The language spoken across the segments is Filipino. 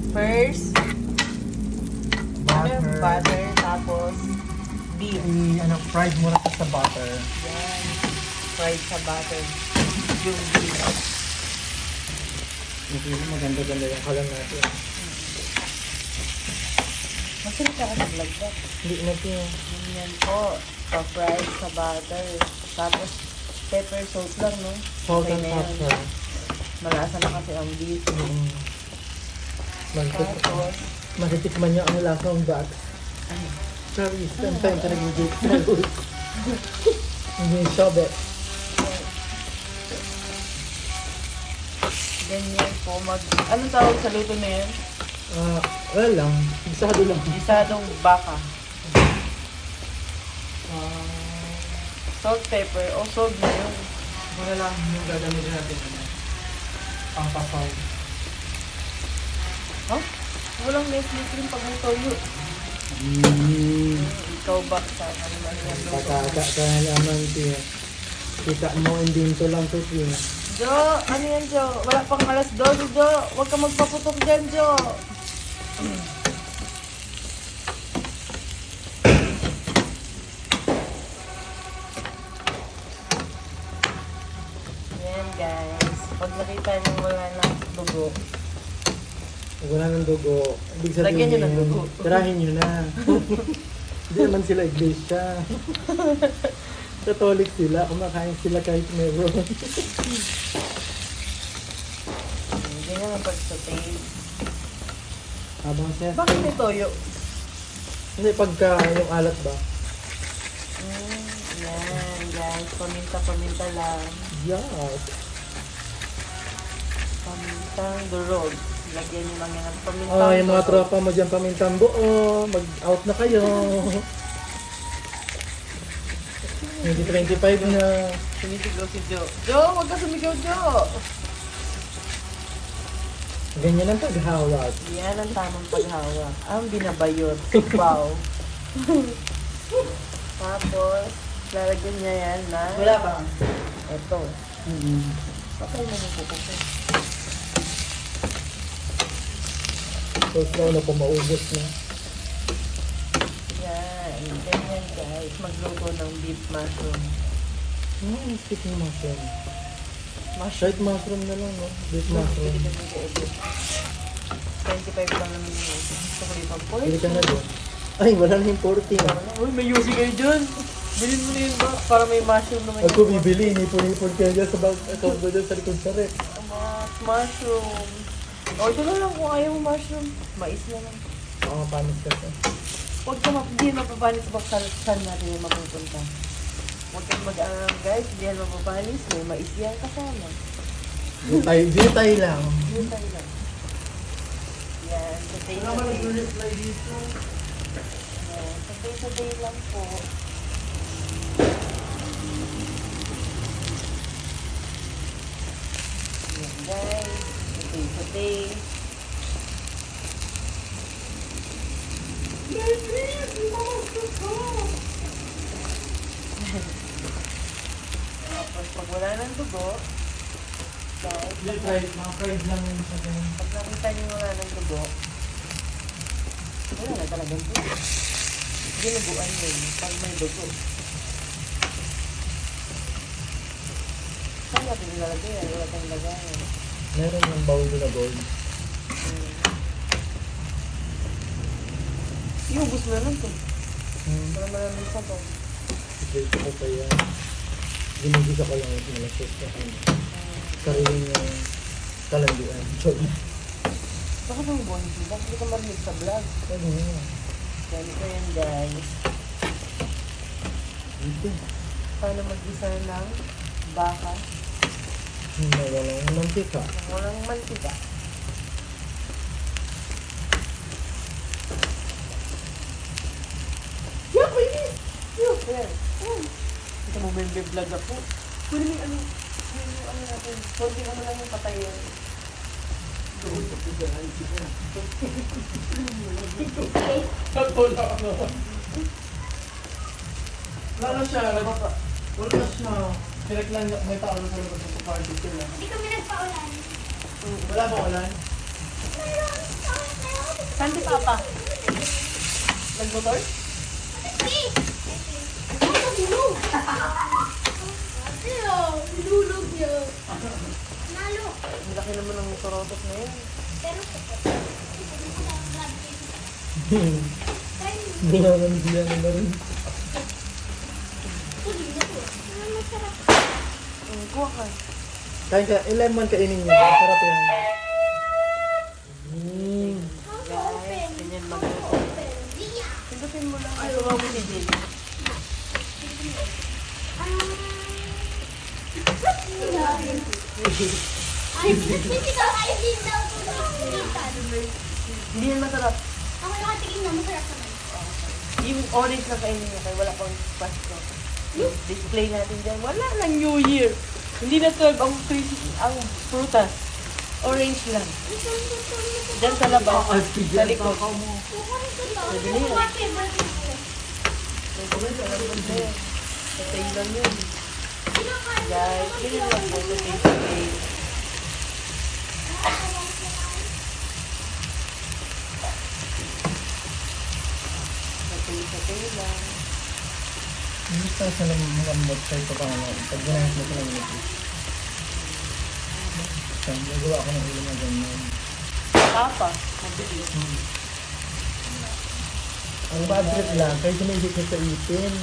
First, butter, tapos beef. Fried muna sa butter. Yan. Fried sa butter. Yung beef. Maganda-ganda yung kalan natin. Masarap ka sa vlog ba? Hindi natin. Yan po. Pa-fried sa butter. Tapos, pepper salt lang, no? Salt Okay and na yun. pepper. Malasa na kasi ang beef. Tapos, Matitikman niya ang lasang bat. Sorry, sometimes ka nag-gate sa rules. Hindi sobe. ganyan po anong tawag sa luto na yan? Wala lang. Bisado lang. Gisadong baka. Salt, pepper, o salt na yun. Wala lang yung gagamitin natin. Pangpasaw. Huh? Walang Nestle cream pag may toyo. Ikaw ba sa ano man yan luto? Patata ka naman, tiyo. Kita mo, hindi ito lang ito, tiyo. Jo, ano yan Jo? Wala pang alas 12 Jo. Huwag ka magpaputok dyan Jo. Yan guys. Pag nakita nyo wala ng dugo, Wala ng dugo. Ibig sabihin Lagyan niyo ng yun, dugo. tirahin nyo na. Hindi naman sila iglesia. Catholic sila. Kumakain sila kahit meron. ganyan ang pag-saute. Habang siya. Bakit may toyo? Hindi, pagka yung alat ba? Yan guys. Paminta-paminta lang. Yes. Pamintang durog. Lagyan nyo lang yan ng pamintang Yung mga durog. tropa mo dyan pamintang buo. Mag-out na kayo. Hindi 25 na. Sumisigaw si Jo. Jo, huwag ka sumigaw Jo! Ganyan ang paghawak. Yan ang tamang paghawak. Ang binabayot. Wow. Tapos, lalagyan niya yan na... Wala pa. Ito. Okay na yung kuko ko. So, slow na po maubos na. Yan. Ganyan guys. Magluto ng beef mushroom. Stick ng mushroom. Mushroom. Kahit mushroom na lang, no? Beef mushroom. 25 lang naman yun. Gusto ko dito. Pili ka na doon. Ay, wala na yung 40. Uy, may yusi kayo dyan. Bilhin mo na yun ba? Para may mushroom naman Ako bibili, inipon-ipon kayo dyan sa account ko dyan sa likod sa rep. Mushroom. O, ito na lang kung ayaw mo mushroom. Mais na lang. Oo, panis kasi. Huwag ka hindi mapapanis ba saan natin yung mapupunta. Huwag kang mag-alala guys, hindi yan mapapanis. May mais yan kasama. Dito lang. Yun tayo lang. Yan, satay dito. Yan, satay lang po. Yan guys, satay. Tapos pag wala ng dugo, guys, Mga fried lang yun sa ganun. pag nakita niyo wala ng dugo, wala na talagang dugo. Ginuguan yun pag may dugo. Saan natin nilalagay yan? Wala tayong lagayan. Meron yung bowl na gold. Iubos mo na lang to. Para maraming sabaw. Dito ko pa yan. Ginigisa ko lang yung nalasot sa kanya. Sariling yung kalandian. Sorry. Bakit ang bonji? Bakit hindi ka marinig sa vlog? Ano yun? Ganito yan guys. Dito. Paano mag-isa ng baka Walang mantika. nang walang mantika. Yuck! Wait! Yuck! Ayan. Ito mo may vlog ako. Pwede may ano natin. Pwede mo lang yung patayin. Wala siya. Wala siya. Pinaglan may tao na sa labas ng party sila. Hindi kami nagpaulan. Wala ba ulan? Pero, Saan si Papa? Nagmotor? Ang laki naman ng motorotos na yan. Hindi naman sila na rin. Kuha ka. Kain ka, lemon kainin niyo. Sarap yan. Guys, ganyan magluto. Pindutin mo lang. Ay, tumaw mo si Jelly. Hindi yan masarap. Yung orange na kainin niya kaya wala pang Pasko. Display natin dyan. Wala lang New Year. Hindi na 12 ang prutas. Orange lang. Diyan sa labas. Sa likod. Pwede na yan. Pwede na sa labas na yan. Patay lang yun. Guys, ganyan lang po sa face-to-face. Patay lang. Hindi pa sa lambot sa ito paano. Pag ginahit mo sa lambot. Nagawa ako ng ulo na ganyan. Papa, mabilis. Ang bad trip lang, kaya sinigit ko sa ipin.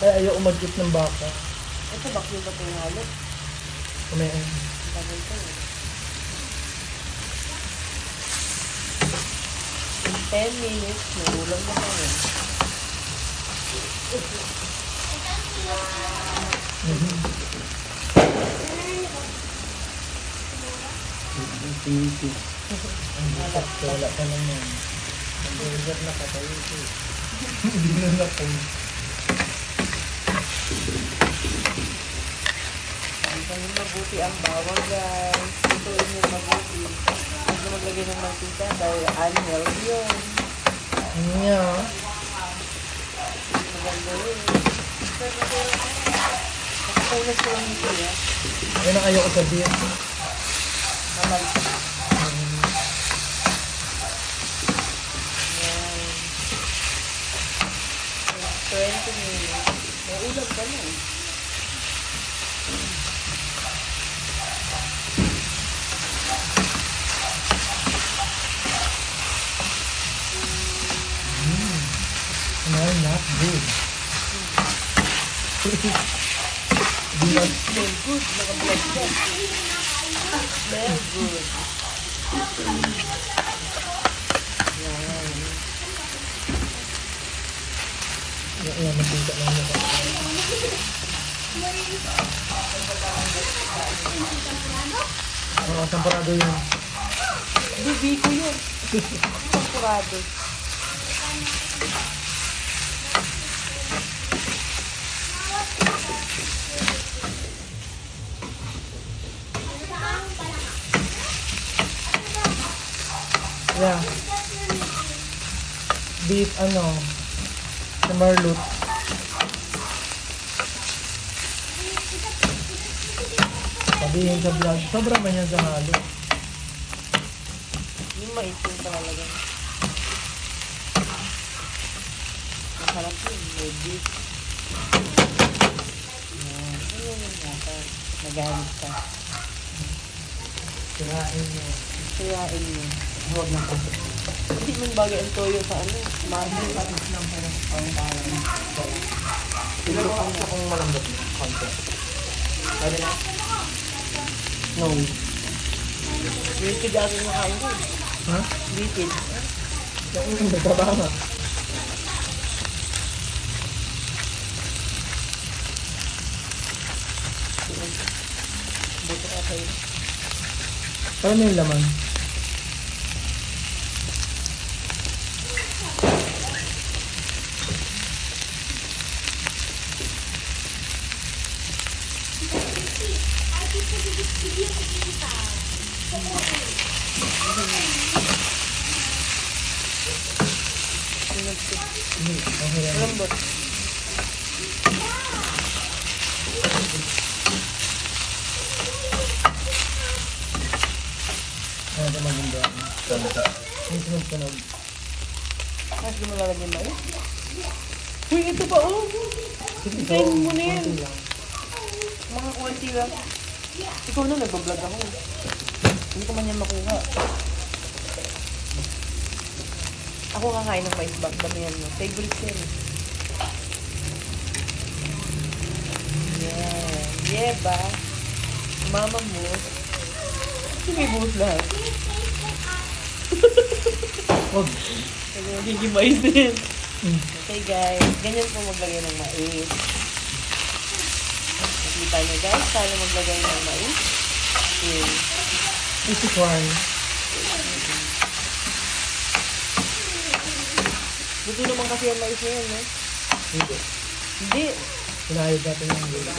Kaya ayoko mag-eat ng baka. Ito, bakyo ba ito yung halo? Kumain. Tagal ito eh. In 10 minutes, nagulang na tayo. Ang bukas ko, wala ka naman. Ang burger na katayo ko. Hindi na napay. Ang mabuti ang bawang, guys. Ituin nyo mabuti. Huwag na maglagay ng mantika dahil unhealthy yun. Ano niya? Maganda yun. Nakapunas ko lang nito yan. Ayun ang ayoko sabihin. Naman. Yan. 20 minutes. May ulam ka na eh. No, not good. Smell good. Nakablog ka. Smell good. Yan. Yan, magpunta lang mo. Oo, samparado yun. Bibi ko yun. Sampurado. Yeah. Beef, sa marlut. Sabihin sa vlog, sobra ba niya sa halo? Yung maitim talaga. Masarap yun. May beef. Yan. Yan yung nasa. Nagalit ka. Sirain mo. Siyain mo. Huwag na po. Hindi man bagay ang toyo sa marble. Patis lang pero ang parang. Pero kung malambot na, konti. Pwede na? No. Wikid ako nakain ko. Ha? Wikid. Yung nagkabanga. Buto ka kayo. Parang may laman. Okay yan. Lambot. Ano ito maganda? Yung sunod-sunod. Mas di mo lalagyan mais? Uy, ito pa oh! Sige, Tingnan mo na yan. konti lang. Mga konti lang. Ikaw na, nagbablog ako. Hindi ko man yan makuha. Ako kakain ng mais bag. Damihan mo. Favorite yan. Yan. Yeah ba? Mama mo. Kasi may buhos lahat. Wag. Kasi magiging mais din. Mm. Okay guys, ganyan po maglagay ng mais. Nakita nyo guys, paano maglagay ng mais. Yun. Easy corn. Buto naman kasi ang mais na yan, no? Hindi. Hindi. Sinayod natin yung gulo.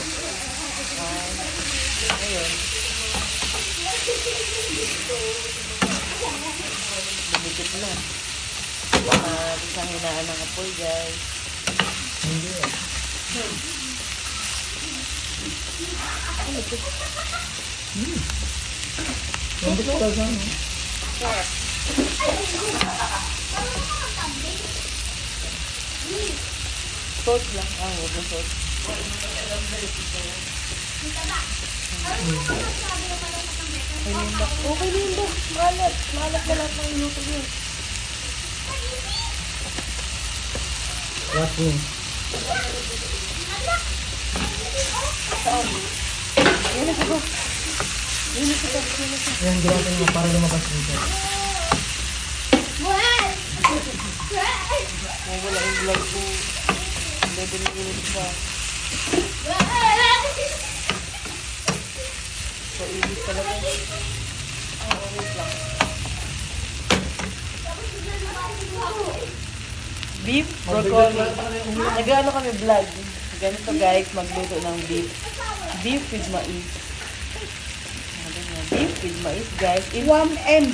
Ayun. Bumikit na. Isang hinaan ng apoy, guys. Hindi eh. Ano ito? Nandito ka sa ano? Sarap. Salt lang. Huwag na salt. Okay na yun ba? Malat. Malat na lahat ng iluto niyo. What room? Saan? Yan na siya. Yan na siya. Yan na siya. Ayan, gawin mo para lumabas dito. Mawala yung vlog ko. 11 minutes pa. So, ibig talaga. Wait lang. Beef, broccoli. Nag-ano kami vlog. Ganito guys, magluto ng beef. Beef with mais. Beef with mais guys. 1M.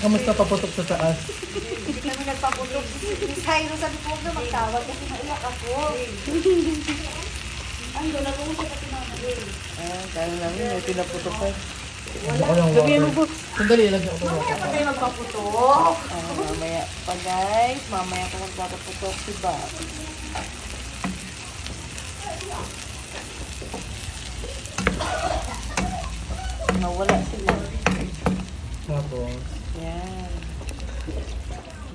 Kamusta paputok sa taas? Hindi kami nagpaputok. Miss Jairo, sabi ko, huwag na magtawag kasi naiyak ako. Ando, nag-uusap ako namin. Kaya namin, may pinaputokan. Ano ko lang Sabihin mo water. po. Sandali, lagyan ko ng water. Hindi kayo magpaputok. Mamaya pa guys. Mamaya pa magpapaputok si Bob. Nawala sila. Tapos, Yan.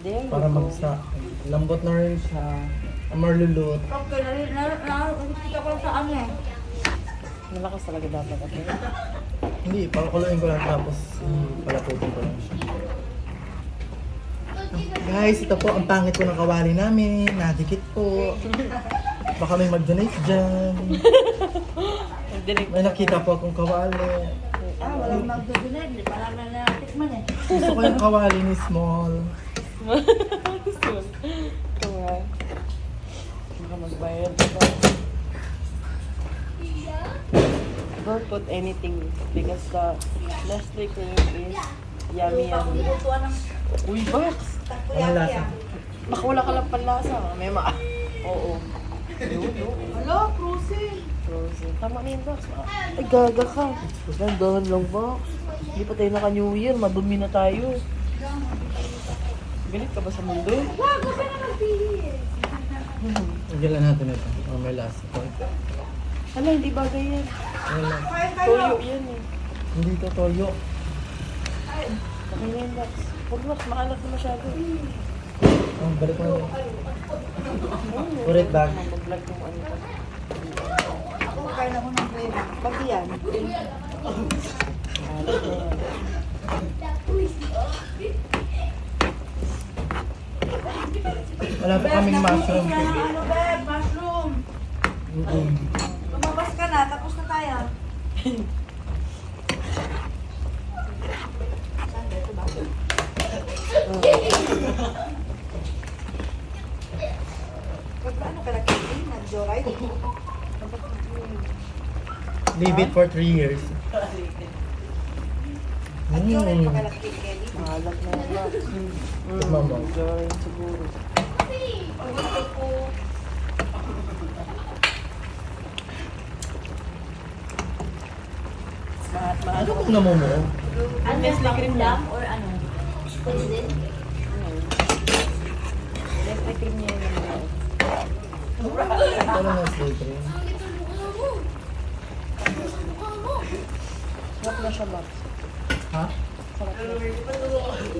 There you para go. magsa. Lambot na rin siya. Marlulot. Okay, nakikita ko sa ano eh. Malakas talaga dapat ako. Hindi, pakakuluin ko lang tapos palaputin ko lang siya. Guys, ito po ang pangit ko ng kawali namin. Nadikit po. Baka may mag-donate dyan. May nakita po akong kawali. Walang magdudunod. Hindi pa naman natikman eh. Gusto ko yung kawali ni Small. Ito nga. Baka magbayad pa ba? Don't put anything because the Nestle cream is yummy yummy. Lutuan ng Uy, Box! Ang lasa. Baka wala ka lang panlasa. May Oo. Hello, Cruising. Frozen. Tama na yun, Box. Ay, gaga ka. Dahan lang, Box. Hindi pa tayo naka-New Year. Madumi na tayo. Galit ka ba sa mundo? Wag ka na magpili. Igilan natin ito. Oh, may lasa. Hala, hindi bagay yan. Ano lang. Kain kayo. Toyo yan eh. Hindi ito toyo. Okay na yun, Box. Huwag, Box. Maalat na masyado. Balik mo na. Put it back. Mag-vlog kung ano pa. Ako kain ako ng gravy. Pag yan. Maalat na yan. Wala pa kaming mushroom. Yan ang ano, Beb, mushroom. Lumabas ka na, tapos na tayo. Saan ba ito ba? Paano ka nakikita? Nag-joyride? Leave it for 3 years. Nag-joyride pa ka nakikita? Maalat na yan, Box. Tikman mo. Enjoy siguro. Ang gusto ko. Ano kung namumuo? Ano Nestle cream lang yan. or ano? Pwede din. Nestle cream niya yun. Ano na sleep cream? Sarap na siya, Bob. Ha? Sarap na.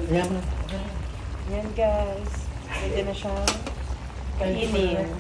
Ayan na. Yan, guys. Pwede na siyang kainin.